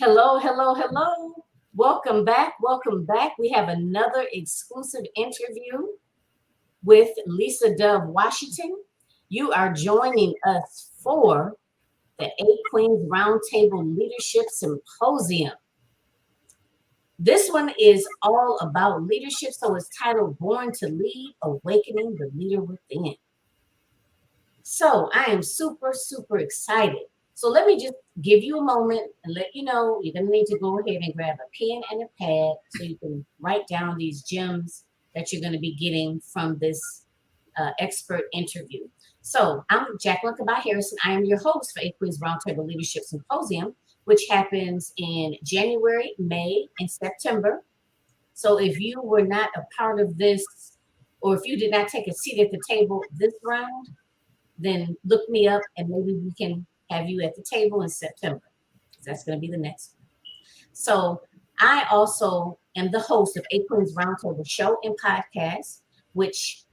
Hello, hello, hello. Welcome back. Welcome back. We have another exclusive interview with Lisa 𝙍𝙬𝙬𝙍𝙎. You are joining us for the 𝙍𝙬𝙀𝙬𝙍𝙎 Roundtable Leadership Symposium. This one is all about leadership, so it's titled Born to Lead, Awakening the Leader Within. So I am super, super excited. So let me just give you a moment and let you know you're going to need to go ahead and grab a pen and a pad so you can write down these gems that you're going to be getting from this expert interview. So I'm Jacqueline Kaba-Harrison. I am your host for 𝙍𝙬𝙀𝙬𝙍𝙎 Roundtable Leadership Symposium, which happens in January, May, and September. So if you were not a part of this, or if you did not take a seat at the table this round, then look me up and maybe we can have you at the table in September. That's going to be the next one. So I also am the host of 𝙍𝙬𝙀𝙬𝙍𝙬 Roundtable Show and Podcast, which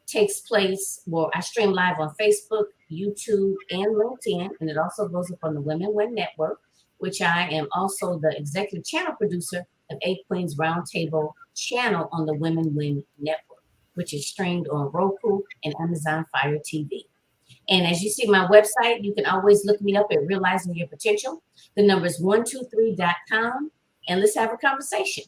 takes place, well, I stream live on Facebook, YouTube, and LinkedIn, and it also goes up on the Women Win Network, which I am also the executive channel producer of 𝙍𝙬𝙀𝙬𝙍𝙬 Roundtable channel on the Women Win Network, which is streamed on Roku and Amazon Fire TV. And as you see my website, you can always look me up at Realizing Your Potential. The number is 123.com, and let's have a conversation.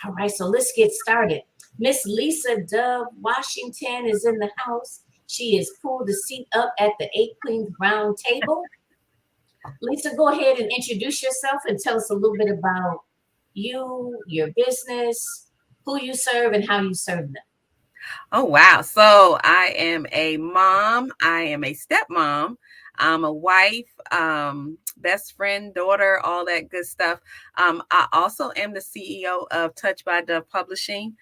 All right, so let's get started. Miss Lisa 𝙍𝙬𝙬𝙍𝙬 is in the house. She is pulled the seat up at the 𝙍𝙬𝙀𝙬𝙬 round table. Lisa, go ahead and introduce yourself and tell us a little bit about you, your business, who you serve, and how you serve them. Oh, wow. So I am a mom. I am a stepmom. I'm a wife, best friend, daughter, all that good stuff. I also am the CEO of Touched by Dove Publishing.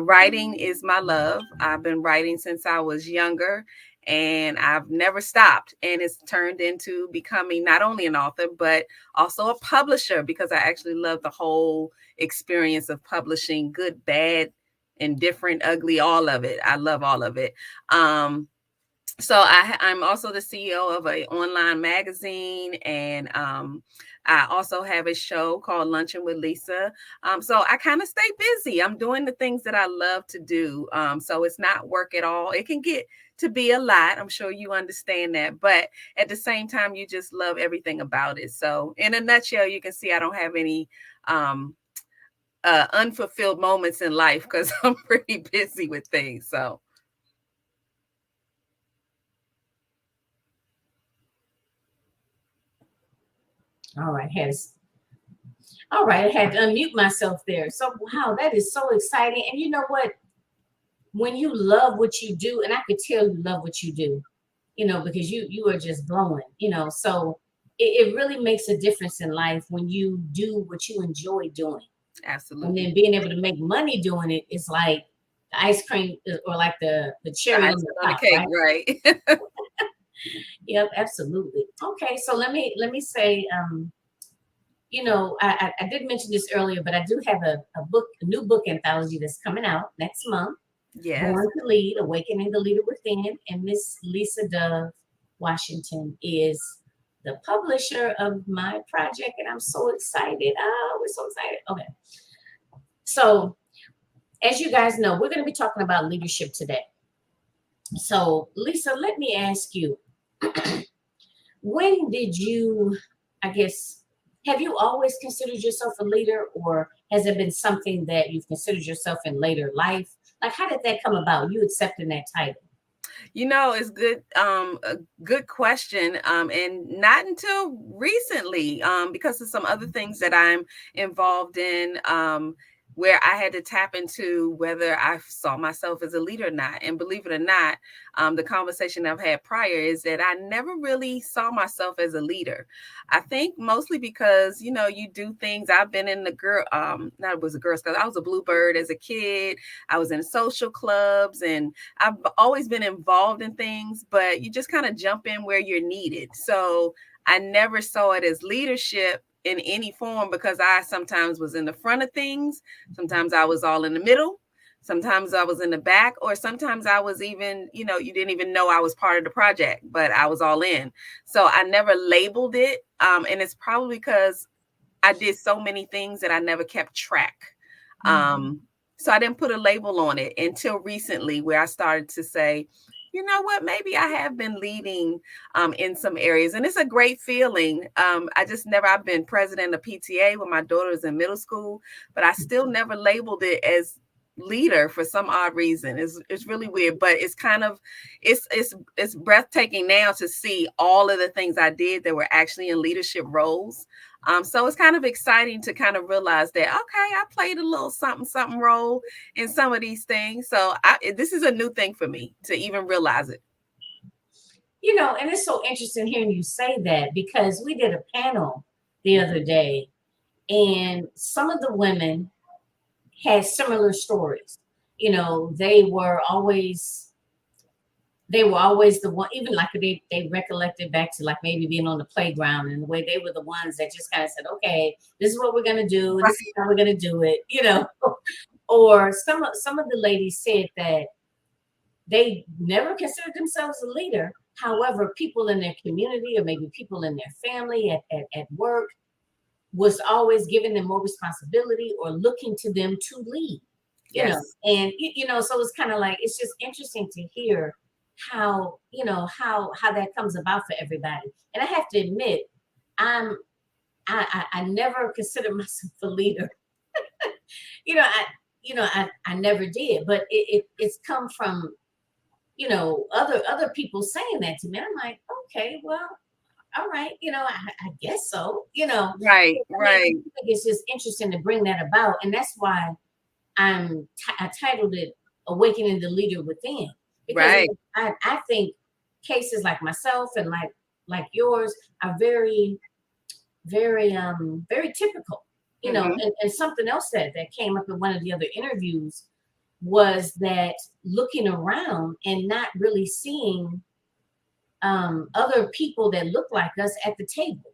Writing is my love. I've been writing since I was younger, and I've never stopped. And it's turned into becoming not only an author, but also a publisher, because I actually love the whole experience of publishing, good, bad, indifferent, ugly, all of it. I love all of it. So I'm also the CEO of an online magazine, and I also have a show called Luncheon with Lisa. So I kind of stay busy. I'm doing the things that I love to do. So it's not work at all. It can get to be a lot. I'm sure you understand that. But at the same time, you just love everything about it. So in a nutshell, you can see I don't have any unfulfilled moments in life because I'm pretty busy with things. So. All right, I had to unmute myself there. So, wow, that is so exciting. And you know what? When you love what you do, and I could tell you love what you do, because you are just glowing, so it really makes a difference in life when you do what you enjoy doing. Absolutely. And then being able to make money doing it is like the ice cream or like the cherry on the top, cake, right? Yep, absolutely. Okay, so let me say, I did mention this earlier, but I do have a new book anthology that's coming out next month. Yes. Born to Lead, Awakening the Leader Within, and Miss Lisa 𝙍𝙬𝙬𝙍𝙬 is the publisher of my project, and I'm so excited. Oh, we're so excited. Okay. So, as you guys know, we're going to be talking about leadership today. So, Lisa, let me ask you, when did you, have you always considered yourself a leader, or has it been something that you've considered yourself in later life? Like, how did that come about, you accepting that title? It's good. A good question. And not until recently, because of some other things that I'm involved in. where I had to tap into whether I saw myself as a leader or not. And believe it or not, the conversation I've had prior is that I never really saw myself as a leader. I think mostly because, you know, you do things. I've been in the not was a Girl Scout, I was a Bluebird as a kid. I was in social clubs, and I've always been involved in things, but you just kind of jump in where you're needed. So I never saw it as leadership in any form, because I sometimes was in the front of things. Sometimes I was all in the middle. Sometimes I was in the back, or sometimes I was even, you know, you didn't even know I was part of the project, but I was all in. So I never labeled it. And it's probably because I did so many things that I never kept track. So I didn't put a label on it until recently, where I started to say, you know what, maybe I have been leading in some areas. And it's a great feeling. I've been president of PTA when my daughter was in middle school, but I still never labeled it as leader for some odd reason. It's really weird, but it's kind of, it's breathtaking now to see all of the things I did that were actually in leadership roles. So it's kind of exciting to kind of realize that, okay, I played a little something role in some of these things. So this is a new thing for me to even realize it. You know, and it's so interesting hearing you say that, because we did a panel the other day, and some of the women had similar stories. You know, they were always the one, even like they recollected back to like maybe being on the playground, and the way they were the ones that just kind of said, okay, this is what we're going to do, and this is how we're going to do it, you know. Or some of the ladies said that they never considered themselves a leader. However, people in their community, or maybe people in their family at work, was always giving them more responsibility or looking to them to lead, you know. And you know, so it's kind of like, it's just interesting to hear how, you know, how that comes about for everybody. And I have to admit, I never considered myself a leader. I never did, but it's come from, you know, other people saying that to me. I'm like, okay, well, all right, you know, I guess so, you know. Right. I think it's just interesting to bring that about, and that's why I titled it "Awakening the Leader Within," because I think cases like myself and like yours are very, very very typical, you know. And something else that came up in one of the other interviews was that looking around and not really seeing other people that look like us at the table,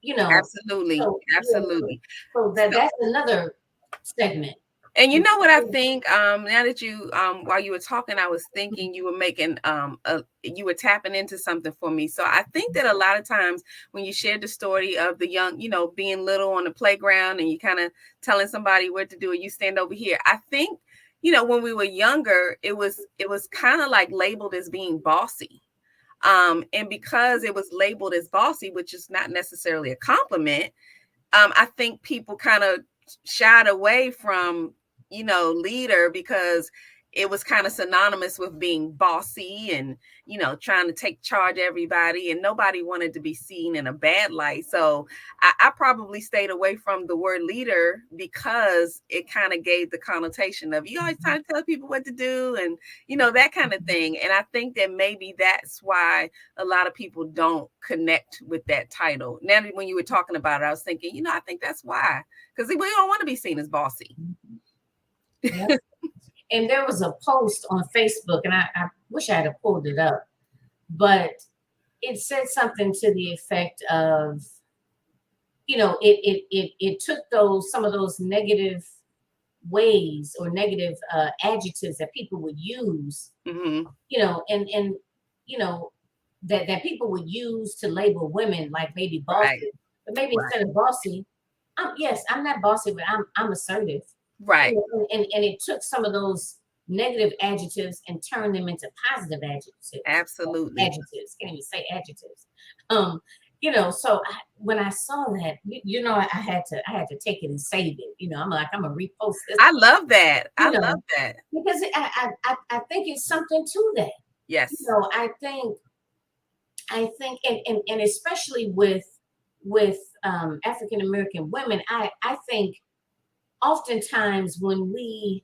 you know. Absolutely. So, Absolutely. So that's another segment. And you know what I think, now that you, while you were talking, I was thinking you were making, you were tapping into something for me. So I think that a lot of times when you shared the story of the young, you know, being little on the playground, and you kind of telling somebody what to do, and you stand over here, I think, you know, when we were younger, it was kind of like labeled as being bossy. And because it was labeled as bossy, which is not necessarily a compliment, I think people kind of shied away from, you know, leader, because it was kind of synonymous with being bossy and, you know, trying to take charge of everybody, and nobody wanted to be seen in a bad light. So I probably stayed away from the word leader, because it kind of gave the connotation of, you always trying to tell people what to do, and, you know, that kind of thing. And I think that maybe that's why a lot of people don't connect with that title. Now, when you were talking about it, I was thinking, you know, I think that's why, because we don't want to be seen as bossy. Yep. And there was a post on Facebook, and I wish I had pulled it up, but it said something to the effect of, you know, it took some of those negative ways or negative adjectives that people would use, you know, and you know, that people would use to label women, like maybe bossy, but maybe instead of bossy, I'm not bossy, but I'm assertive. Right. And it took some of those negative adjectives and turned them into positive adjectives. Absolutely. Adjectives. Can't even say adjectives. You know, so when I saw that, you know, I had to take it and save it. You know, I'm gonna repost this. I love that. I love that. Because I think it's something to that. Yes. You know, I think and especially with African American women, I think oftentimes when we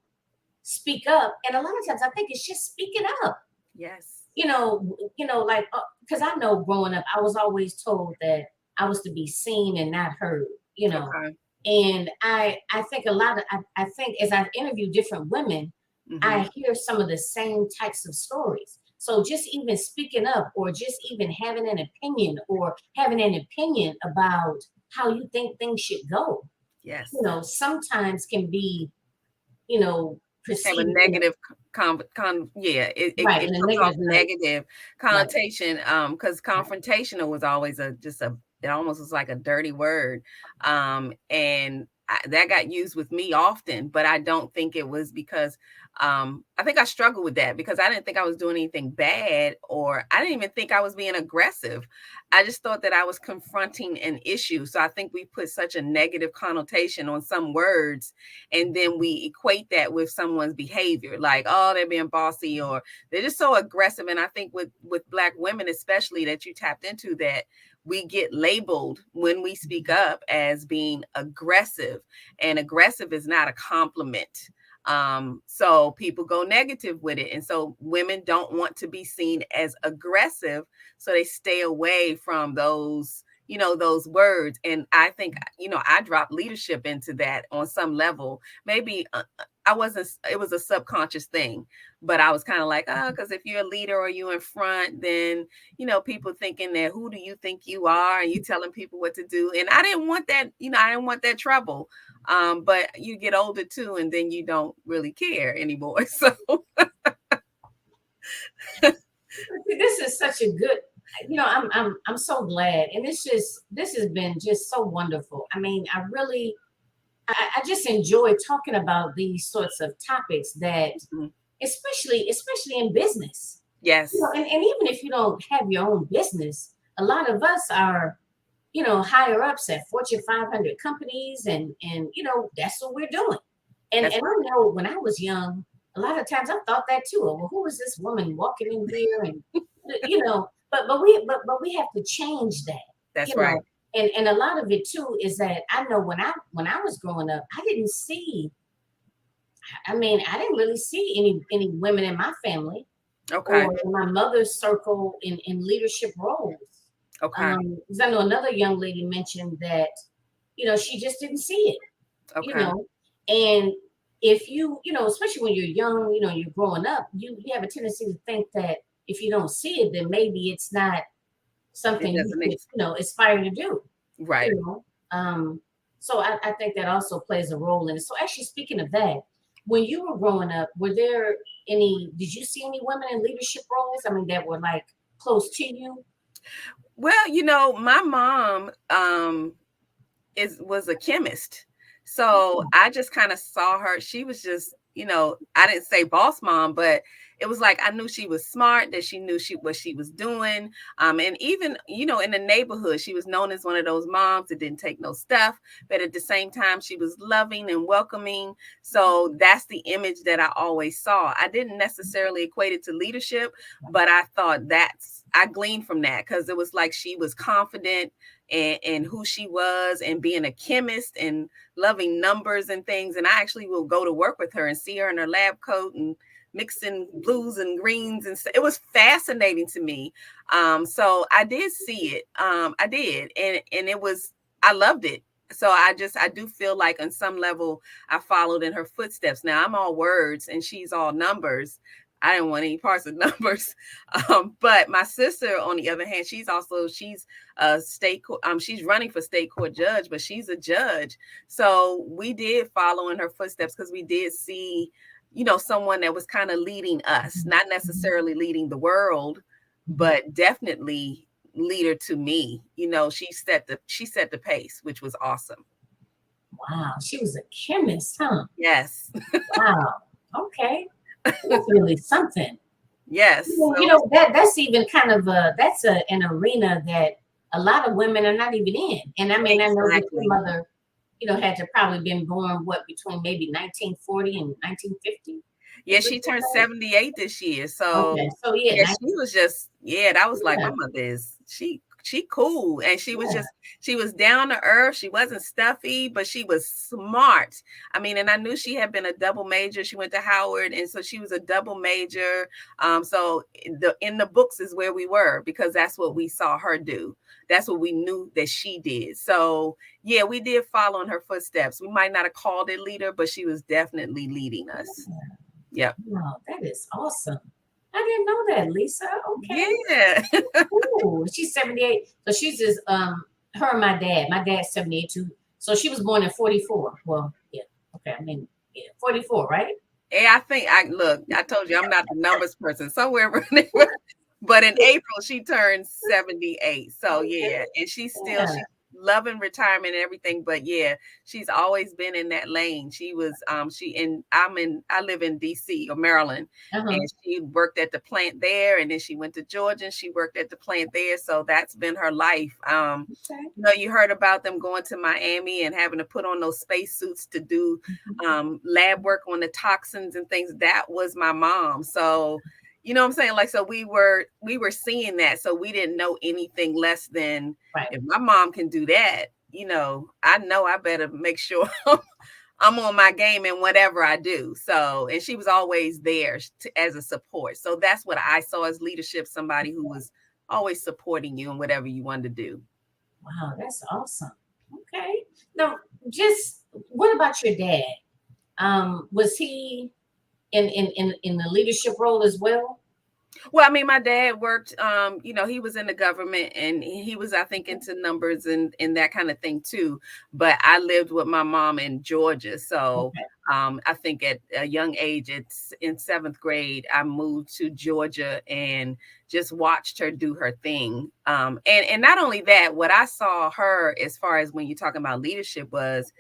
speak up, and a lot of times I think it's just speaking up. Yes. Like, because I know growing up, I was always told that I was to be seen and not heard, Okay. and I think a lot of, I think as I've interviewed different women, I hear some of the same types of stories. So just even speaking up, or just even having an opinion, about how you think things should go, Yes. sometimes can be, Have a perceived negative right it in a comes off negative light. negative Right, connotation, because confrontational was always it almost was like a dirty word, and that got used with me often, but I don't think it was because I think I struggled with that because I didn't think I was doing anything bad, or I didn't even think I was being aggressive. I just thought that I was confronting an issue. So I think we put such a negative connotation on some words, and then we equate that with someone's behavior, like, oh, they're being bossy, or they're just so aggressive. And I think with Black women especially, that you tapped into, that we get labeled when we speak up as being aggressive, and aggressive is not a compliment. So people go negative with it, and so women don't want to be seen as aggressive, so they stay away from those those words. And I think I dropped leadership into that on some level. Maybe I wasn't, it was a subconscious thing, but I was kind of like, oh, because if you're a leader or you in front, then people thinking that, who do you think you are, and you telling people what to do. And I didn't want that, I didn't want that trouble. But you get older too, and then you don't really care anymore. So this is such a good, I'm so glad, and this has been just so wonderful. I mean, I just enjoy talking about these sorts of topics that, especially in business. yes, And even if you don't have your own business, a lot of us are, higher ups at Fortune 500 companies, and that's what we're doing. And that's I know when I was young, a lot of times I thought that too. Well, who is this woman walking in here? And but we have to change that. that's You right. know, and a lot of it too is that I know when I was growing up, I didn't see. I mean, I didn't really see any women in my family Okay. or in my mother's circle in leadership roles. Okay. Because I know another young lady mentioned that, she just didn't see it, Okay. and if especially when you're young, you're growing up, you have a tendency to think that if you don't see it, then maybe it's not It something you doesn't could, aspire to do, right. you know. So I think that also plays a role in it. So actually, speaking of that, when you were growing up, did you see any women in leadership roles? I mean, that were like close to you? Well, my mom was a chemist. So I just kind of saw her. She was just, I didn't say boss mom, but it was like I knew she was smart, that she knew what she was doing. And even, in the neighborhood, she was known as one of those moms that didn't take no stuff, but at the same time, she was loving and welcoming. So that's the image that I always saw. I didn't necessarily equate it to leadership, but I thought I gleaned from that, because it was like she was confident and who she was, and being a chemist and loving numbers and things. And I actually will go to work with her and see her in her lab coat and mixing blues and greens, and it was fascinating to me. So I did see it. I did, and I loved it. So I do feel like on some level I followed in her footsteps. Now I'm all words and she's all numbers. I didn't want any parts of numbers. But my sister, on the other hand, she's a state court, she's running for state court judge, but she's a judge. So we did follow in her footsteps, because we did see, someone that was kind of leading us, not necessarily leading the world, but definitely leader to me. She set the pace, which was awesome. Wow, she was a chemist, huh? Yes. Wow. Okay. That's really something. Yes. That's even kind of an arena that a lot of women are not even in. And I mean, exactly. I know that your mother, had to probably been born between maybe 1940 and 1950. Yeah, she turned 78 this year. So okay. So yeah, she was just, that was like, my mother is, she she cool, and she was she was down to earth. She wasn't stuffy, but she was smart. I mean, and I knew she had been a double major. She went to Howard, and so she was a double major. So in the books is where we were, because that's what we saw her do. That's what we knew that she did. So yeah, we did follow in her footsteps. We might not have called it leader, but she was definitely leading us. Yep. Wow, that is awesome. I didn't know that, Lisa. Okay. Yeah. Ooh, she's 78. So she's just her and my dad. My dad's 78 too. So she was born in 44. Well, yeah. Okay. I mean, yeah, 44, right? Yeah, I think I told you I'm not the numbers person. Somewhere but in April she turned 78. So yeah, and she's still she's loving retirement and everything, but yeah, she's always been in that lane. She was I live in DC or Maryland, and she worked at the plant there, and then she went to Georgia and she worked at the plant there. So that's been her life. You know, you heard about them going to Miami and having to put on those space suits to do lab work on the toxins and things. That was my mom. So you know what I'm saying? Like, so we were seeing that. So we didn't know anything less than if my mom can do that, you know I better make sure I'm on my game in whatever I do. So, and she was always there as a support. So that's what I saw as leadership, somebody who was always supporting you in whatever you wanted to do. Wow, that's awesome. Okay. Now, just what about your dad? Was he in the leadership role as well? Well, I mean, my dad worked, you know, he was in the government, and he was, I think, into numbers and that kind of thing too. But I lived with my mom in Georgia. So I think at a young age, it's in 7th grade, I moved to Georgia and just watched her do her thing. And not only that, what I saw her as far as when you're talking about leadership was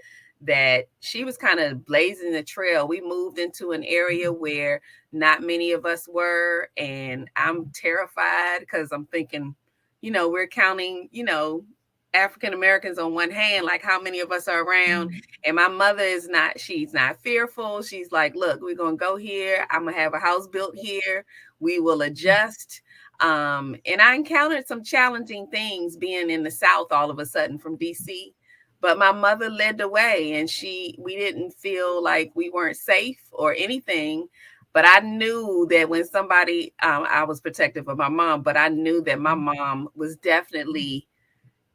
that she was kind of blazing the trail. We moved into an area where not many of us were, and I'm terrified because I'm thinking, you know, we're counting, you know, African Americans on one hand, like how many of us are around. And my mother she's not fearful. She's like, look, we're gonna go here. I'm gonna have a house built here. We will adjust. And I encountered some challenging things being in the South all of a sudden from DC. But my mother led the way, and we didn't feel like we weren't safe or anything. But I knew that when somebody, I was protective of my mom, but I knew that my mom was definitely,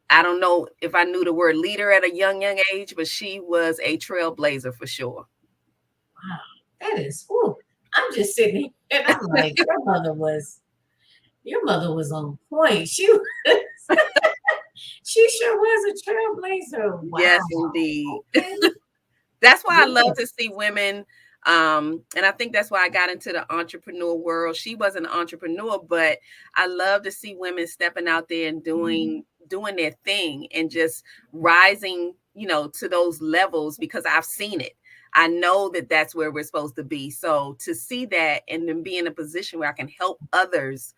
I don't know if I knew the word leader at a young age, but she was a trailblazer for sure. Wow, that is, whew. I'm just sitting here and I'm like, your mother was on point. She sure was a trailblazer. Wow. Yes, indeed. Okay. That's why I love to see women. And I think that's why I got into the entrepreneur world. She wasn't an entrepreneur, but I love to see women stepping out there and doing their thing and just rising, you know, to those levels, because I've seen it. I know that that's where we're supposed to be. So to see that and then be in a position where I can help others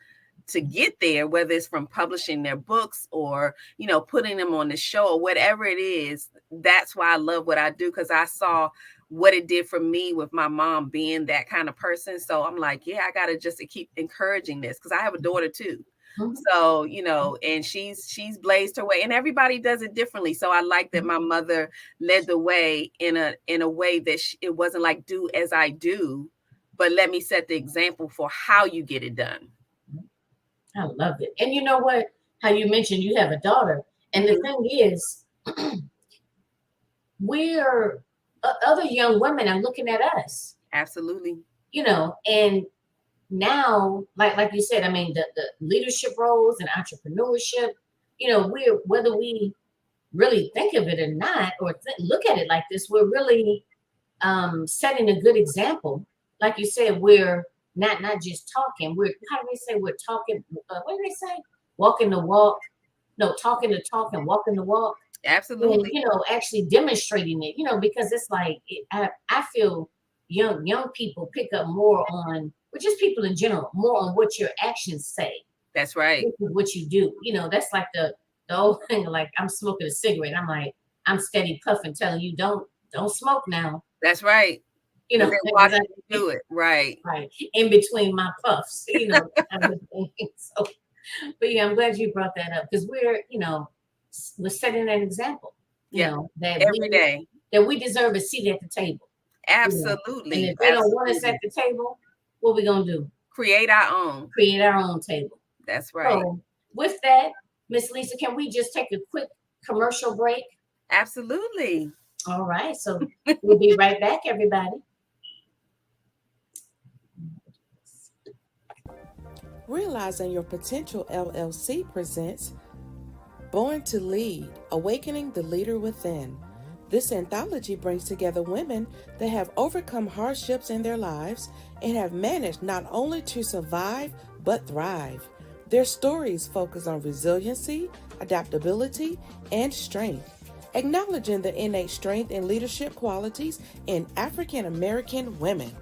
to get there, whether it's from publishing their books or, you know, putting them on the show or whatever it is, that's why I love what I do, because I saw what it did for me with my mom being that kind of person. So I'm like, yeah, I got to just keep encouraging this, because I have a daughter too. So, you know, and she's blazed her way, and everybody does it differently. So I like that my mother led the way in a way that it wasn't like do as I do, but let me set the example for how you get it done. I love it. And you know what? How you mentioned you have a daughter. And the thing is, we're other young women are looking at us. Absolutely. You know, and now, like you said, I mean, the leadership roles and entrepreneurship, you know, whether we really think of it or not, or look at it like this, we're really setting a good example. Like you said, we're not just talking. How do they say we're talking? What do they say? Walking the walk. No, talking the talk and walking the walk. Absolutely. And, you know, actually demonstrating it. You know, because it's like I feel young people pick up more on, or just people in general, more on what your actions say. That's right. What you do. You know, that's like the old thing. Like, I'm smoking a cigarette. I'm like, I'm steady puffing, telling you don't smoke now. That's right. You know, watching you do it. Right. In between my puffs, you know, kind of thing. So But yeah, I'm glad you brought that up because we're setting an example, that every day. we deserve a seat at the table. And Absolutely. if they don't want us at the table, what we gonna do? Create our own. Create our own table. That's right. So with that, Miss Lisa, can we just take a quick commercial break? Absolutely. All right. So we'll be right back, everybody. Realizing Your Potential LLC presents Born to Lead, Awakening the Leader Within. This anthology brings together women that have overcome hardships in their lives and have managed not only to survive, but thrive. Their stories focus on resiliency, adaptability, and strength, acknowledging the innate strength and leadership qualities in African American women.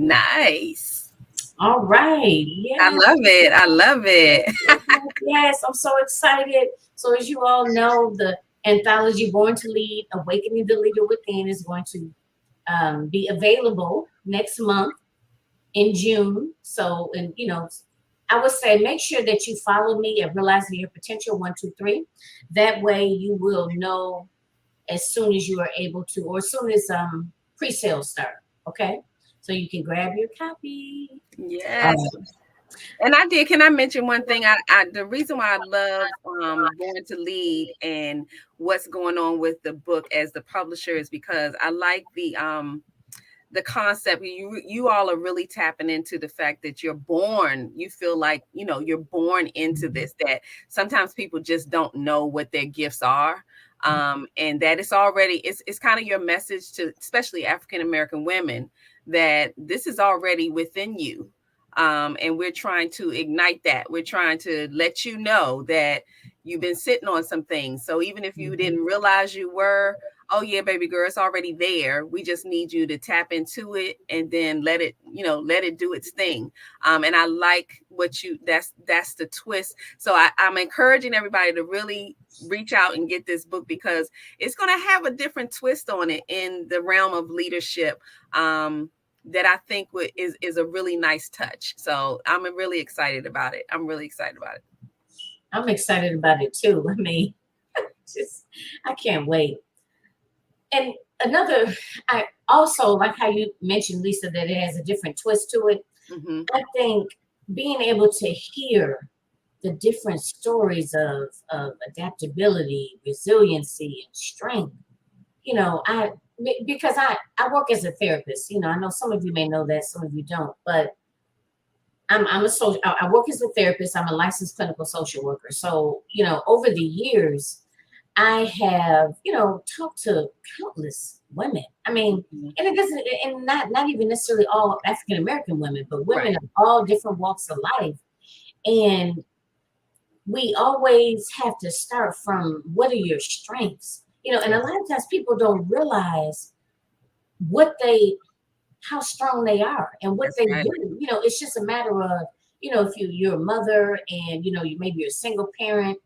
Nice. All right. Yeah. I love it. I love it. Yes, I'm so excited. So as you all know, the anthology Born to Lead, Awakening the Leader Within is going to be available next month in June. So, and I would say make sure that you follow me at Realizing Your Potential 123. That way you will know as soon as you are able to, or as soon as pre-sales start. Okay. So you can grab your copy. Yes. And I did. Can I mention one thing? The reason why I love Born to Lead and what's going on with the book as the publisher is because I like the concept. You all are really tapping into the fact that you're born. You feel like you're born into this. That sometimes people just don't know what their gifts are. And that it's kind of your message to especially African American women that this is already within you. And we're trying to ignite that. We're trying to let you know that you've been sitting on some things. So even if you didn't realize you were, oh yeah, baby girl, it's already there. We just need you to tap into it and then let it do its thing. And I like that's the twist. So I'm encouraging everybody to really reach out and get this book because it's going to have a different twist on it in the realm of leadership. That I think is a really nice touch. So I'm really excited about it. I'm excited about it too. I mean, I can't wait. And I also like how you mentioned, Lisa, that it has a different twist to it. Mm-hmm. I think being able to hear the different stories of adaptability, resiliency, and strength, because I work as a therapist. I know some of you may know that, some of you don't, but I work as a therapist. I'm a licensed clinical social worker. So, over the years, I have, talked to countless women. I mean, and it doesn't, and not even necessarily all African American women, but women of all different walks of life. And we always have to start from what are your strengths? And a lot of times people don't realize how strong they are and what they do. It's just a matter of, if you're a mother and, maybe you're a single parent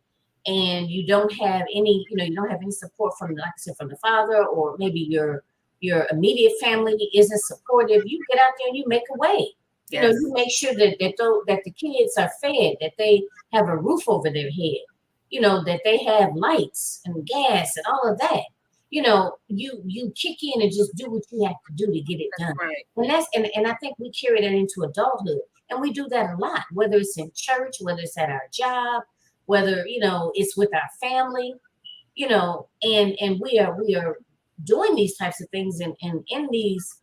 and you don't have any, you don't have any support from, like I said, from the father, or maybe your immediate family isn't supportive, you get out there and you make a way. Yes. You make sure that the kids are fed, that they have a roof over their head, that they have lights and gas and all of that. You kick in and just do what you have to do to get it done. Right. And I think we carry that into adulthood, and we do that a lot, whether it's in church, whether it's at our job, whether it's with our family, and we are doing these types of things and in these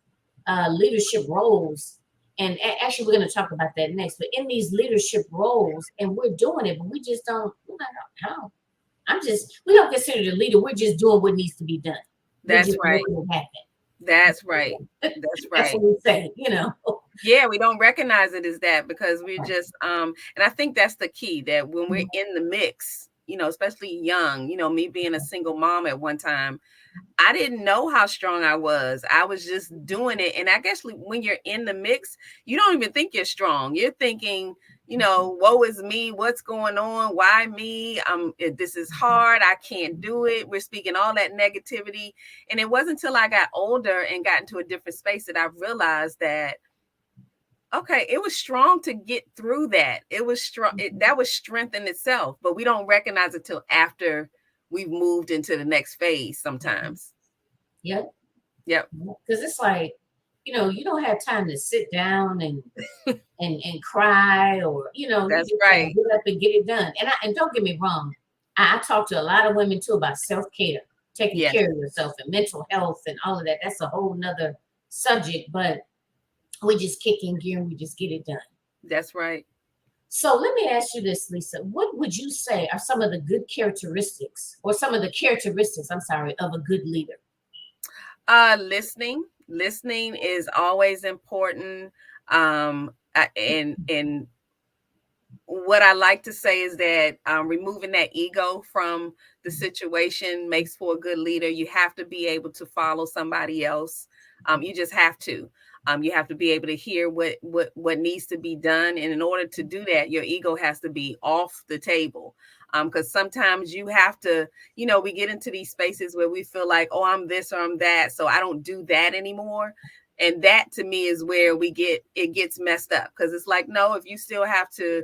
leadership roles. And actually, we're going to talk about that next. But in these leadership roles, and we're doing it, but we just don't. We don't consider the leader. We're just doing what needs to be done. That's right. That's right. That's right. That's what we say, Yeah, we don't recognize it as that because we just and I think that's the key, that when we're in the mix, especially young, me being a single mom at one time, I didn't know how strong I was. I was just doing it. And I guess when you're in the mix, you don't even think you're strong. You're thinking, woe is me. What's going on? Why me? This is hard. I can't do it. We're speaking all that negativity. And it wasn't until I got older and got into a different space that I realized that, okay, it was strong to get through that. It was strong. That was strength in itself, but we don't recognize it till after we've moved into the next phase sometimes. Yep. Because it's like, you don't have time to sit down and cry, or that's you just right. get up and get it done. And don't get me wrong, I talk to a lot of women too about self-care, taking care of yourself and mental health and all of that. That's a whole nother subject, but we just kick in gear and we just get it done. That's right. So let me ask you this, Lisa. What would you say are some of the good characteristics, or some of the characteristics, of a good leader? Listening is always important. And what I like to say is that removing that ego from the situation makes for a good leader. You have to be able to follow somebody else. You just have to. You have to be able to hear what needs to be done. And in order to do that, your ego has to be off the table. Because sometimes you have to, we get into these spaces where we feel like, oh, I'm this or I'm that, so I don't do that anymore. And that to me is where it gets messed up, because it's like, no, if you still have to,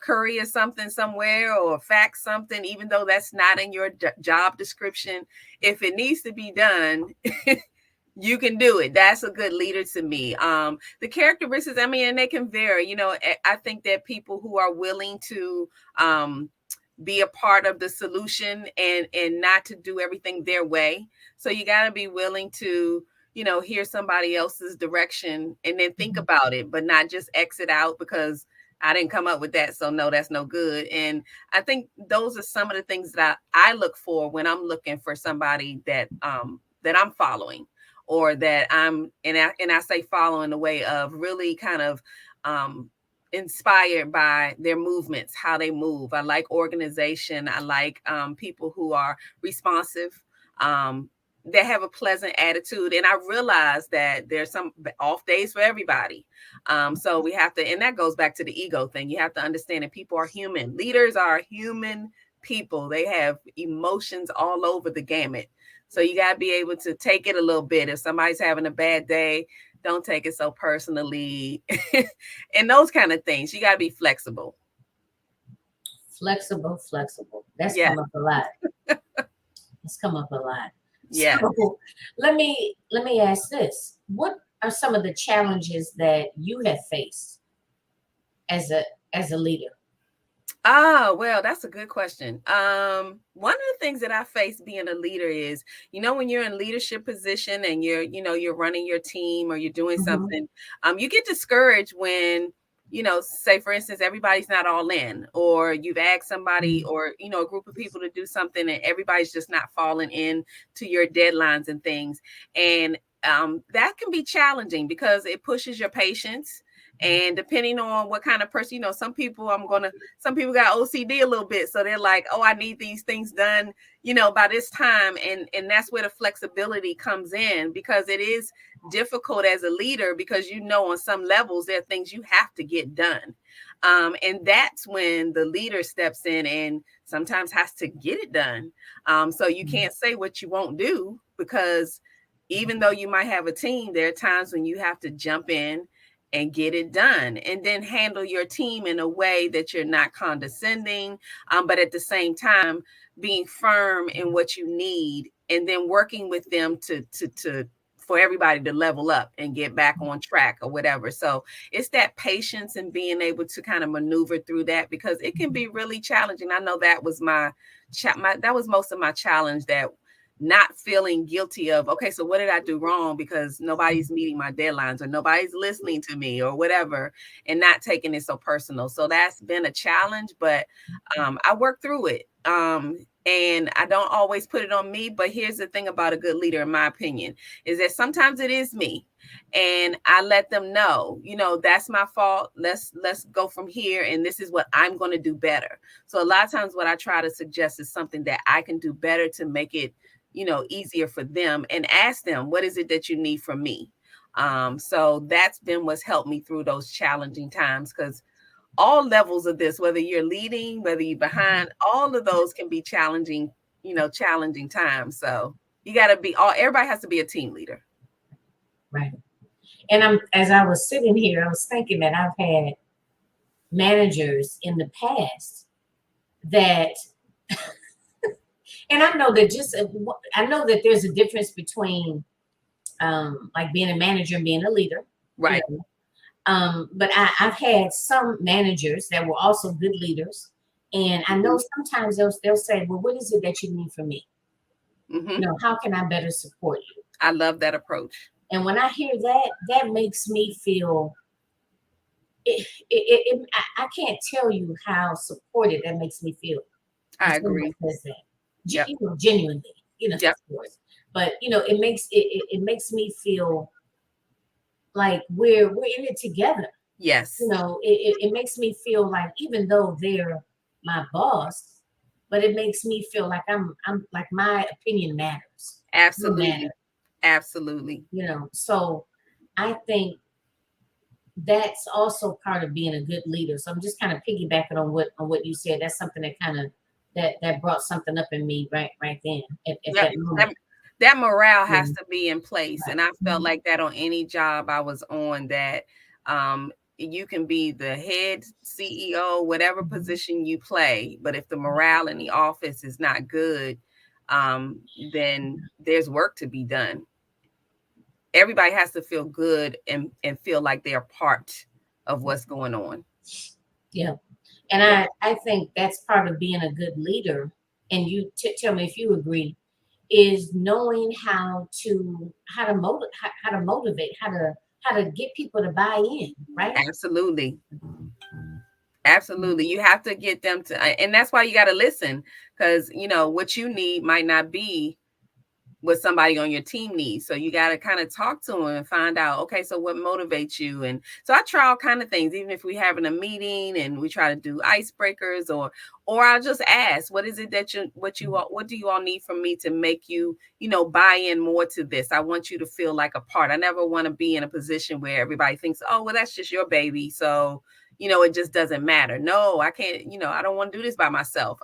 courier something somewhere or fax something, even though that's not in your job description, if it needs to be done, you can do it. That's a good leader to me. The characteristics, and they can vary. I think that people who are willing to be a part of the solution and not to do everything their way. So you got to be willing to, hear somebody else's direction and then think about it, but not just exit out because I didn't come up with that. So no, that's no good. And I think those are some of the things that I look for when I'm looking for somebody that I'm following, or that and I say follow in the way of really kind of inspired by their movements, how they move. I like organization. I like people who are responsive, that have a pleasant attitude. And I realize that there's some off days for everybody. So we have to, and that goes back to the ego thing. You have to understand that people are human. Leaders are human people. They have emotions all over the gamut. So you got to be able to take it a little bit. If somebody's having a bad day, don't take it so personally. And those kind of things. You got to be flexible. Flexible. That's come up a lot. Yeah. So let me ask this. What are some of the challenges that you have faced as a leader? Well, that's a good question. One of the things that I face being a leader is, when you're in leadership position and you're running your team or you're doing something, you get discouraged when, say for instance, everybody's not all in, or you've asked somebody or, a group of people to do something and everybody's just not falling in to your deadlines and things. And that can be challenging because it pushes your patience. And depending on what kind of person, some people got OCD a little bit. So they're like, oh, I need these things done, by this time. And that's where the flexibility comes in, because it is difficult as a leader, because, on some levels, there are things you have to get done. And that's when the leader steps in and sometimes has to get it done. So you can't say what you won't do, because even though you might have a team, there are times when you have to jump in and get it done, and then handle your team in a way that you're not condescending, but at the same time being firm in what you need, and then working with them to for everybody to level up and get back on track or whatever. So it's that patience and being able to kind of maneuver through that, because it can be really challenging. I know that was that was most of my challenge, that not feeling guilty of, okay, so what did I do wrong because nobody's meeting my deadlines or nobody's listening to me or whatever, and not taking it so personal. So that's been a challenge, but I worked through it. And I don't always put it on me, but here's the thing about a good leader, in my opinion, is that sometimes it is me. And I let them know, that's my fault. Let's go from here. And this is what I'm going to do better. So a lot of times what I try to suggest is something that I can do better to make it, easier for them, and ask them, what is it that you need from me? So that's been what's helped me through those challenging times, because all levels of this, whether you're leading, whether you're behind, all of those can be challenging, challenging times. So you got to be everybody has to be a team leader. Right. And as I was sitting here, I was thinking that I've had managers in the past that, and I know that there's a difference between like being a manager and being a leader. Right. But I've had some managers that were also good leaders. And I know sometimes they'll say, well, what is it that you need from me? How can I better support you? I love that approach. And when I hear that, that makes me feel, I can't tell you how supported that makes me feel. I agree. Yep. Genuinely, yep. Of course. But, it makes me feel like we're in it together. Yes. It makes me feel like, even though they're my boss, but it makes me feel like I'm like my opinion matters. Absolutely. Absolutely. So I think that's also part of being a good leader. So I'm just kind of piggybacking on what you said. That's something that kind of that brought something up in me right then at that moment. That morale has to be in place. And I felt like that on any job I was on, that you can be the head CEO, whatever position you play, but if the morale in the office is not good, then there's work to be done. Everybody has to feel good and feel like they're part of what's going on. Yeah. And I think that's part of being a good leader. And you tell me if you agree, is knowing how to motivate, how to get people to buy in, right? Absolutely. Absolutely. You have to get them to, and that's why you got to listen, because what you need might not be what somebody on your team needs. So you got to kind of talk to them and find out, okay, so what motivates you? And so I try all kind of things, even if we're having a meeting and we try to do icebreakers, or I'll just ask, what is it that what do you all need from me to make you, buy in more to this? I want you to feel like a part. I never want to be in a position where everybody thinks, oh, well, that's just your baby, so it just doesn't matter. No, I can't, I don't want to do this by myself.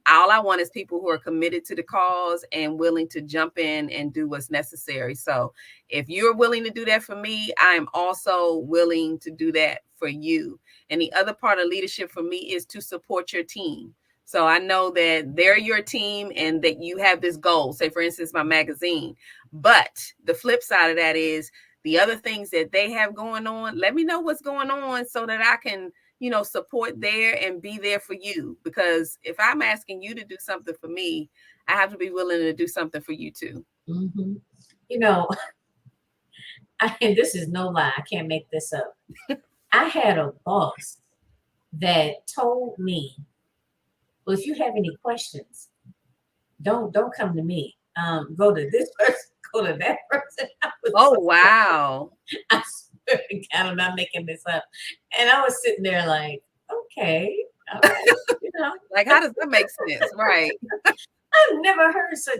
All I want is people who are committed to the cause and willing to jump in and do what's necessary. So if you're willing to do that for me, I'm also willing to do that for you. And the other part of leadership for me is to support your team. So I know that they're your team and that you have this goal, say, for instance, my magazine. But the flip side of that is the other things that they have going on. Let me know what's going on so that I can support there and be there for you. Because if I'm asking you to do something for me, I have to be willing to do something for you too. Mm-hmm. This is no lie. I can't make this up. I had a boss that told me, well, if you have any questions, don't come to me. Go to this person, go to that person. Wow. I swear to God, I'm not making this up. And I was sitting there like, okay. Like, how does that make sense? Right. I've never heard such.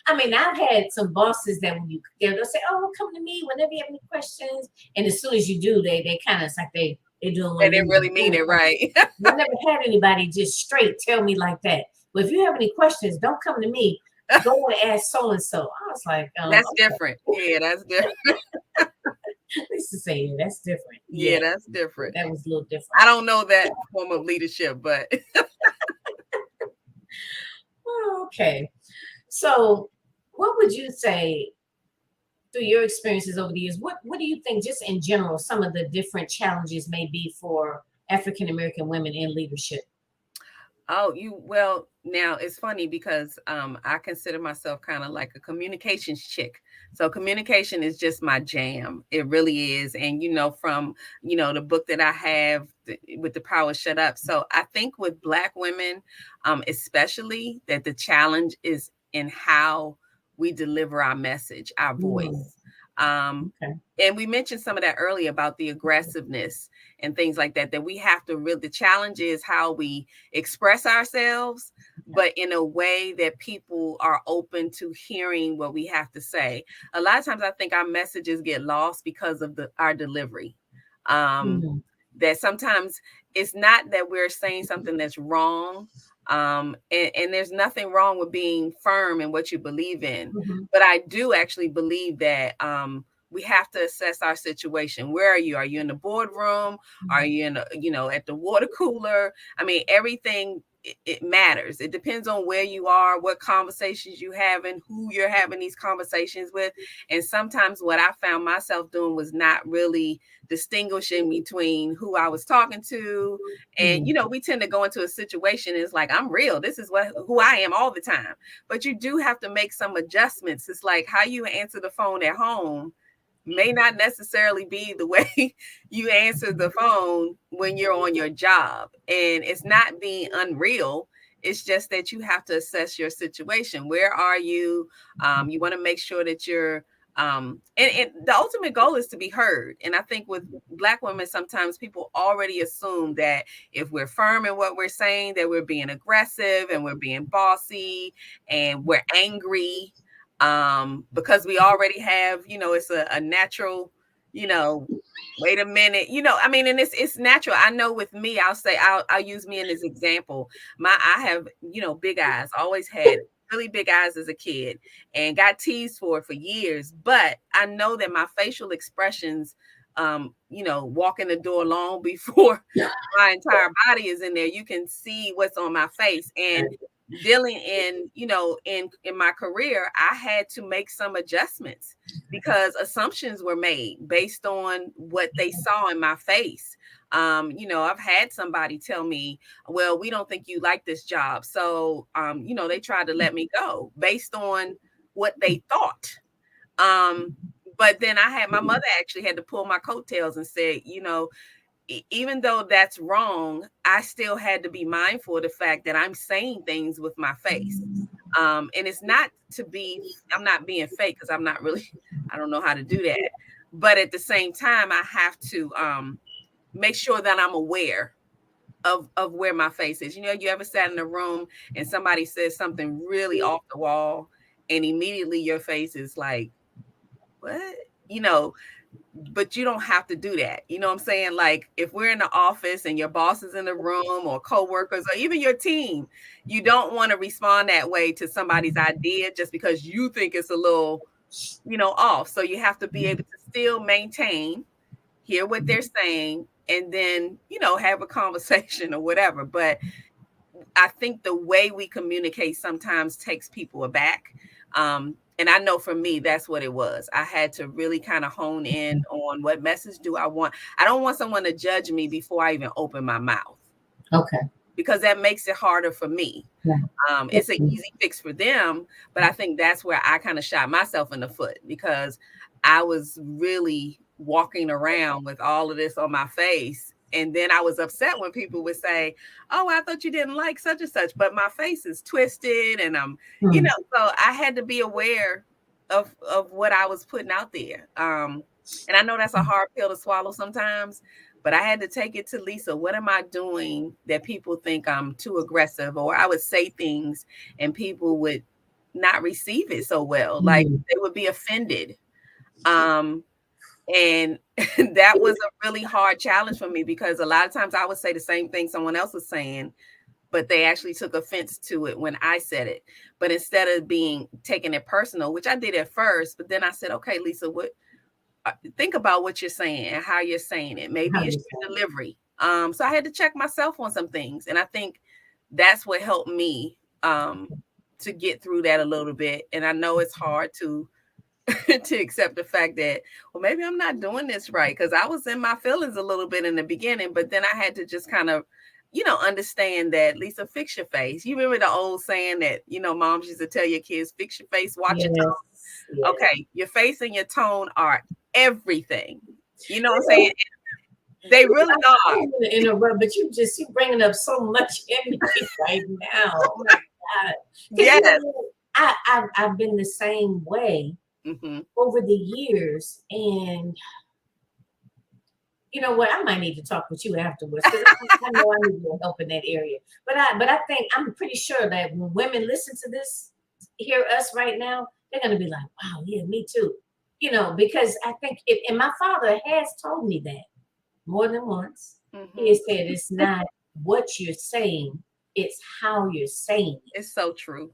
I've had some bosses that they'll say, oh, come to me whenever you have any questions. And as soon as you do, they kind of, it's like they're doing what they didn't really mean it, right? I never had anybody just straight tell me like that. But if you have any questions, don't come to me. Go and ask so-and-so. I was like, that's different. Yeah, that's different. Lisa saying that's different. Yeah, that's different. That was a little different. I don't know that form of leadership, but okay. So what would you say through your experiences over the years? What do you think, just in general, some of the different challenges may be for African American women in leadership? Oh, well, now it's funny because I consider myself kind of like a communications chick. So communication is just my jam. It really is. And from the book that I have with the power shut up. So I think with Black women, especially, that the challenge is in how we deliver our message, our voice. Okay. And we mentioned some of that earlier about the aggressiveness and things like that, that we have to really, the challenge is how we express ourselves, but in a way that people are open to hearing what we have to say. A lot of times I think our messages get lost because of our delivery. That sometimes it's not that we're saying something that's wrong. And there's nothing wrong with being firm in what you believe in. But I do actually believe that we have to assess our situation. Where are you? Are you in the boardroom? Are you in, at the water cooler? I mean, everything, it matters. It depends on where you are, what conversations you have, and who you're having these conversations with. And sometimes what I found myself doing was not really distinguishing between who I was talking to. And, we tend to go into a situation, it's like, I'm real. This is who I am all the time. But you do have to make some adjustments. It's like how you answer the phone at home may not necessarily be the way you answer the phone when you're on your job. And it's not being unreal. It's just that you have to assess your situation. Where are you? You want to make sure that you're, and the ultimate goal is to be heard. And I think with Black women, sometimes people already assume that if we're firm in what we're saying, that we're being aggressive and we're being bossy and we're angry. Because we already have, it's a natural, wait a minute, I mean, and it's natural. I know with me, I'll use me in this example. I have, big eyes, always had really big eyes as a kid and got teased for it for years. But I know that my facial expressions, walking the door long before my entire body is in there, you can see what's on my face. And dealing in my career, I had to make some adjustments because assumptions were made based on what they saw in my face. I've had somebody tell me, well, we don't think you like this job. So, they tried to let me go based on what they thought. But then my mother actually had to pull my coattails and say, even though that's wrong, I still had to be mindful of the fact that I'm saying things with my face. And it's not I'm not being fake because I don't know how to do that. But at the same time, I have to make sure that I'm aware of where my face is. You ever sat in a room and somebody says something really off the wall and immediately your face is like, what? But you don't have to do that. You know what I'm saying? Like if we're in the office and your boss is in the room or coworkers or even your team, you don't want to respond that way to somebody's idea just because you think it's a little, off. So you have to be able to still hear what they're saying, and then, have a conversation or whatever. But I think the way we communicate sometimes takes people aback. And I know for me, that's what it was. I had to really kind of hone in on what message do I want. I don't want someone to judge me before I even open my mouth. Okay. Because that makes it harder for me. Yeah. It's an easy fix for them, but I think that's where I kind of shot myself in the foot because I was really walking around with all of this on my face. And then I was upset when people would say, oh, I thought you didn't like such and such, but my face is twisted. And so I had to be aware of what I was putting out there. And I know that's a hard pill to swallow sometimes, but I had to take it to Lisa. What am I doing that people think I'm too aggressive? Or I would say things and people would not receive it so well. Like they would be offended. And that was a really hard challenge for me because a lot of times I would say the same thing someone else was saying, but they actually took offense to it when I said it. But instead of taking it personal, which I did at first, but then I said, okay, Lisa, think about what you're saying and how you're saying it. Maybe it's your delivery. So I had to check myself on some things. And I think that's what helped me to get through that a little bit. And I know it's hard to accept the fact that, well, maybe I'm not doing this right, because I was in my feelings a little bit in the beginning, but then I had to just kind of understand that, Lisa, fix your face. You remember the old saying that, moms used to tell your kids, fix your face, watch your tone. Yes. Okay, your face and your tone are everything. You know what I'm saying? They really are. I'm going to interrupt, but you bringing up so much energy right now. Oh my God. Yes. I've been the same way over the years, and you know what? I might need to talk with you afterwards, because I know I need your help in that area. But I think I'm pretty sure that when women listen to this, hear us right now, they're gonna be like, "Wow, yeah, me too." Because I think and my father has told me that more than once. He has said it's not what you're saying, it's how you're saying it. It's so true.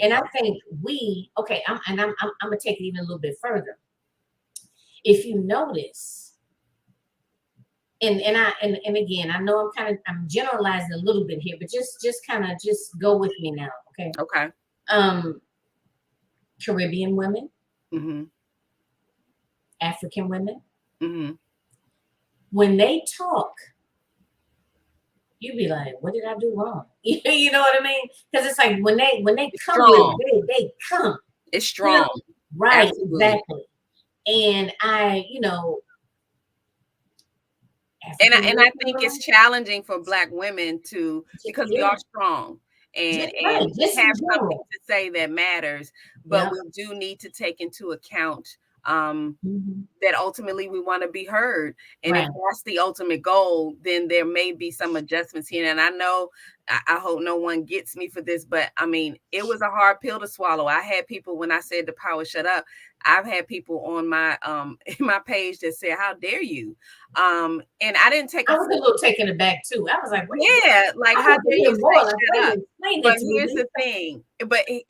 And I think I'm gonna take it even a little bit further. If you notice, and again, I know I'm generalizing a little bit here, but just kind of just go with me now, okay? Okay. Caribbean women, African women, when they talk, you be like, what did I do wrong? You know what I mean? Because it's like when they come with, they come. It's strong. Right, absolutely. Exactly. And I think it's challenging for Black women because we are strong and we have something to say that matters, but we do need to take into account that ultimately we want to be heard. And if that's the ultimate goal, then there may be some adjustments here. And I know, I hope no one gets me for this, but I mean, it was a hard pill to swallow. I had people, when I said the power shut up, I've had people on my in my page that said, how dare you? And I didn't take I was a little taken aback too. I was like, how dare you say shut up? But here's the thing.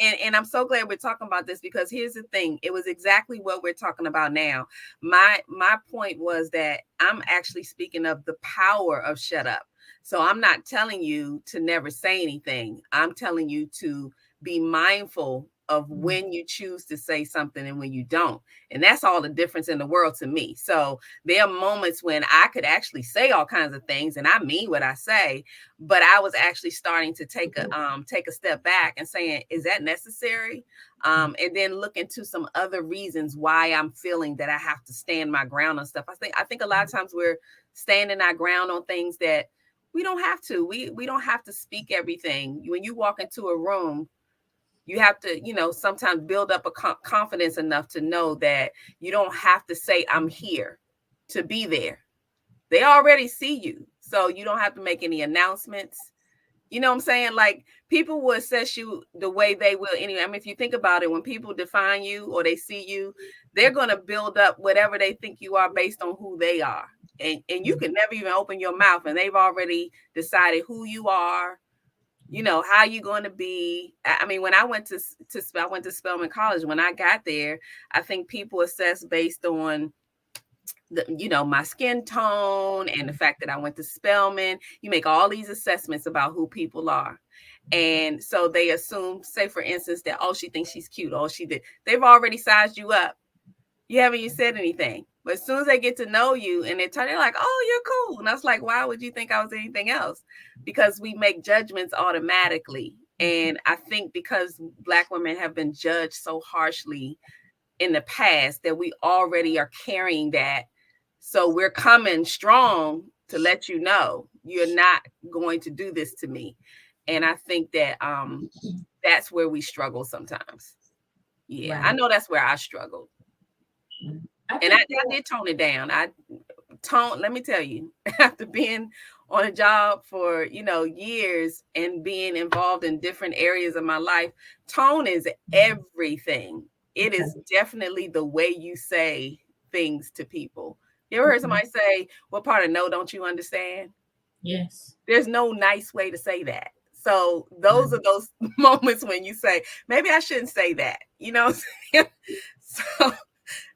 And I'm so glad we're talking about this, because here's the thing. It was exactly what we're talking about now. My point was that I'm actually speaking of the power of shut up. So I'm not telling you to never say anything. I'm telling you to be mindful of when you choose to say something and when you don't. And that's all the difference in the world to me. So there are moments when I could actually say all kinds of things and I mean what I say, but I was actually starting to take a step back and saying, is that necessary? And then look into some other reasons why I'm feeling that I have to stand my ground on stuff. I think a lot of times we're standing our ground on things that we don't have to. We don't have to speak everything. When you walk into a room, you have to, sometimes build up a confidence enough to know that you don't have to say, I'm here to be there. They already see you. So you don't have to make any announcements. You know what I'm saying? Like, people will assess you the way they will anyway. I mean, if you think about it, when people define you or they see you, they're going to build up whatever they think you are based on who they are. And you can never even open your mouth, and they've already decided who you are, how you're going to be. I mean, when I went to Spelman College, when I got there, I think people assess based on my skin tone and the fact that I went to Spelman. You make all these assessments about who people are. And so they assume, say for instance, that, oh, she thinks she's cute. Oh, she did. They've already sized you up. You haven't even said anything. But as soon as they get to know you and they're like, oh, you're cool. And I was like, why would you think I was anything else? Because we make judgments automatically. And I think because Black women have been judged so harshly in the past that we already are carrying that. So we're coming strong to let you know you're not going to do this to me. And I think that that's where we struggle sometimes. Yeah, right. I know that's where I struggled. I did tone it down. Let me tell you, after being on a job for, years and being involved in different areas of my life, tone is everything. It is definitely the way you say things to people. You ever heard somebody say, what part of no don't you understand? Yes. There's no nice way to say that. So those are those moments when you say, maybe I shouldn't say that, So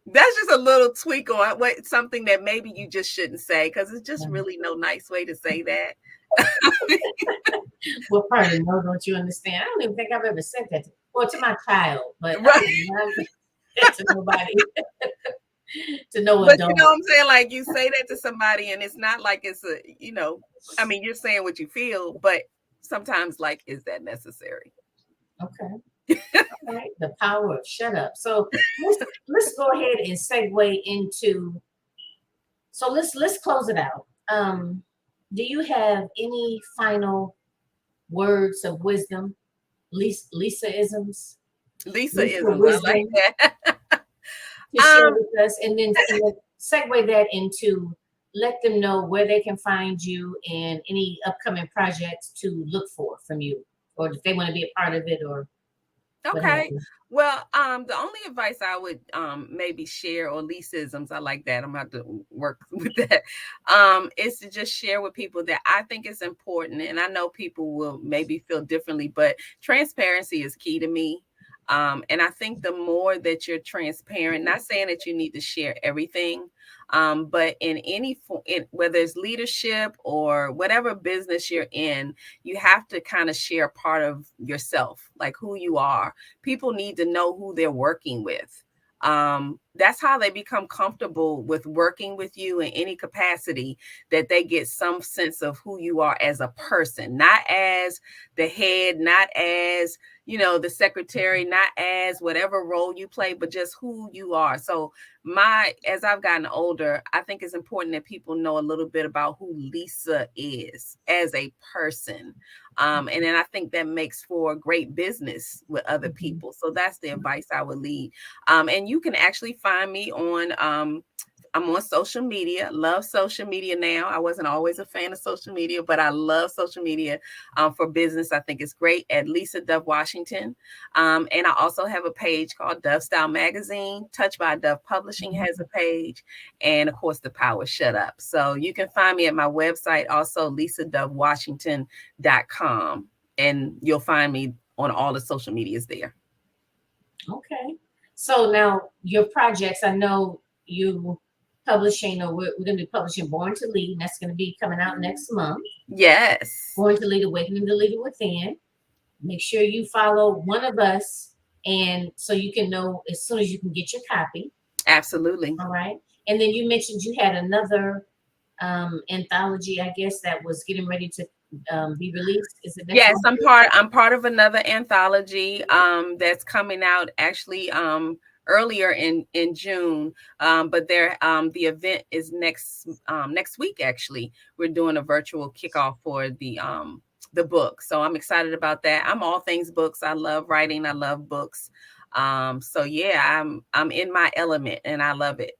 that's just a little tweak on something that maybe you just shouldn't say, because it's just really no nice way to say that. What part of no don't you understand? I don't even think I've ever said that to my child, but to nobody. to no But you know adult. what I'm saying? Like you say that to somebody and it's not like it's a, I mean, you're saying what you feel, but sometimes like, is that necessary? Okay. All right. The power of shut up. So let's go ahead and segue into, so let's close it out. Do you have any final words of wisdom? Lisa-isms? Lisa Lisa isms. I like wisdom that. to share with us, and then segue that into let them know where they can find you and any upcoming projects to look for from you, or if they want to be a part of it, or what have Okay. you. Well, the only advice I would maybe share, or Lisaisms, I like that. I'm about to work with that. Is to just share with people that I think is important. And I know people will maybe feel differently, but transparency is key to me. And I think the more that you're transparent, not saying that you need to share everything, but in any form, whether it's leadership or whatever business you're in, you have to kind of share part of yourself, like who you are. People need to know who they're working with. That's how they become comfortable with working with you in any capacity, that they get some sense of who you are as a person, not as the head, not as, the secretary, not as whatever role you play, but just who you are. So as I've gotten older, I think it's important that people know a little bit about who Lisa is as a person. And then I think that makes for great business with other people. So that's the advice I would lead. And you can actually find me on, I'm on social media, love social media now. I wasn't always a fan of social media, but I love social media for business. I think it's great at Lisa Dove Washington. And I also have a page called Dove Style Magazine. Touched by Dove Publishing has a page. And of course, The Power Shut Up. So you can find me at my website, also lisadovewashington.com. And you'll find me on all the social medias there. Okay. So now your projects, I know you publishing, or we're going to be publishing Born to Lead, and that's going to be coming out next month. Yes. Born to Lead, Awakening the Leader Within. Make sure you follow one of us, and so you can know as soon as you can get your copy. Absolutely. All right. And then you mentioned you had another anthology, I guess, that was getting ready to be released. Is it next Yes, month? I'm part of another anthology that's coming out actually earlier in June, but the event is next week. Actually, we're doing a virtual kickoff for the book, so I'm excited about that. I'm all things books. I love writing. I love books. So yeah, I'm in my element and I love it.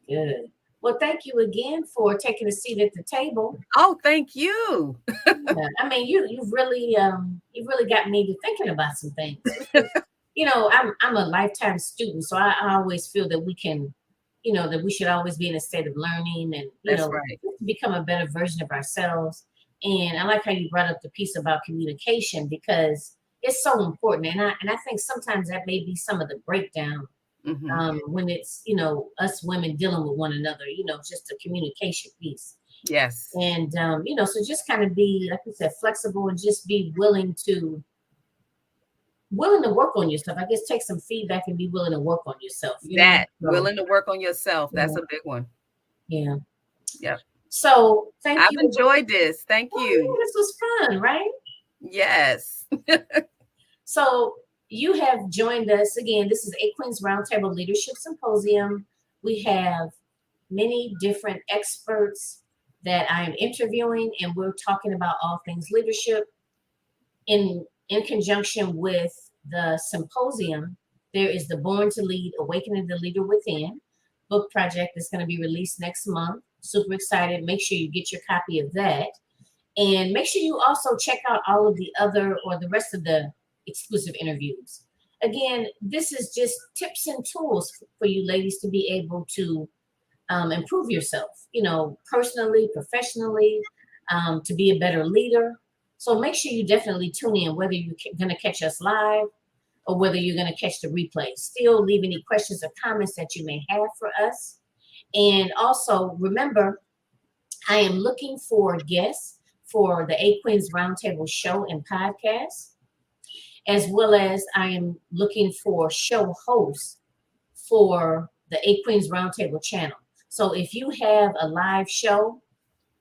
Good. Well, thank you again for taking a seat at the table. Oh, thank you. Yeah, I mean, you've really got me to thinking about some things. I'm a lifetime student, so I always feel that we can, that we should always be in a state of learning and That's right. become a better version of ourselves. And I like how you brought up the piece about communication, because it's so important. And I think sometimes that may be some of the breakdown. When it's, us women dealing with one another, just a communication piece. Yes. And, so just kind of be, like I said, flexible, and just be willing to work on yourself. I guess take some feedback and be willing to work on yourself. Willing to work on yourself. That's a big one. Yeah. Yep. So thank you. I've enjoyed this. Thank you. Yeah, this was fun, right? Yes. So you have joined us again. This is AQRTL's Roundtable Leadership Symposium. We have many different experts that I am interviewing, and we're talking about all things leadership. In conjunction with the symposium, there is the Born to Lead, Awakening the Leader Within book project that's going to be released next month. Super excited. Make sure you get your copy of that. And make sure you also check out all of the other, or the rest of the exclusive interviews. Again, this is just tips and tools for you ladies to be able to improve yourself, personally, professionally, to be a better leader. So make sure you definitely tune in, whether you're going to catch us live or whether you're going to catch the replay. Still leave any questions or comments that you may have for us. And also remember, I am looking for guests for the AQRTL's Roundtable show and podcast, as well as I am looking for show hosts for the A Queens Roundtable channel. So if you have a live show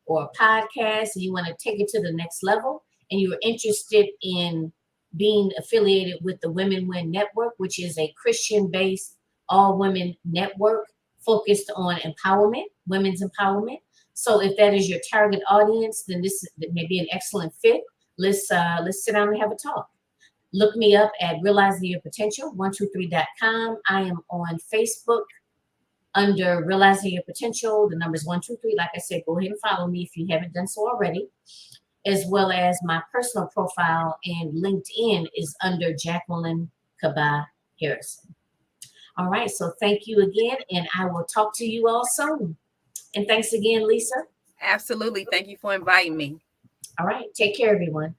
or a podcast and you want to take it to the next level and you're interested in being affiliated with the Women Win Network, which is a Christian-based all-women network focused on empowerment, women's empowerment. So if that is your target audience, then this may be an excellent fit. Let's sit down and have a talk. Look me up at Realizing Your Potential, 123.com. I am on Facebook under Realizing Your Potential. The number is 123. Like I said, go ahead and follow me if you haven't done so already, as well as my personal profile and LinkedIn is under Jacqueline Kaba-Harrison. All right, so thank you again, and I will talk to you all soon. And thanks again, Lisa. Absolutely. Thank you for inviting me. All right, take care, everyone.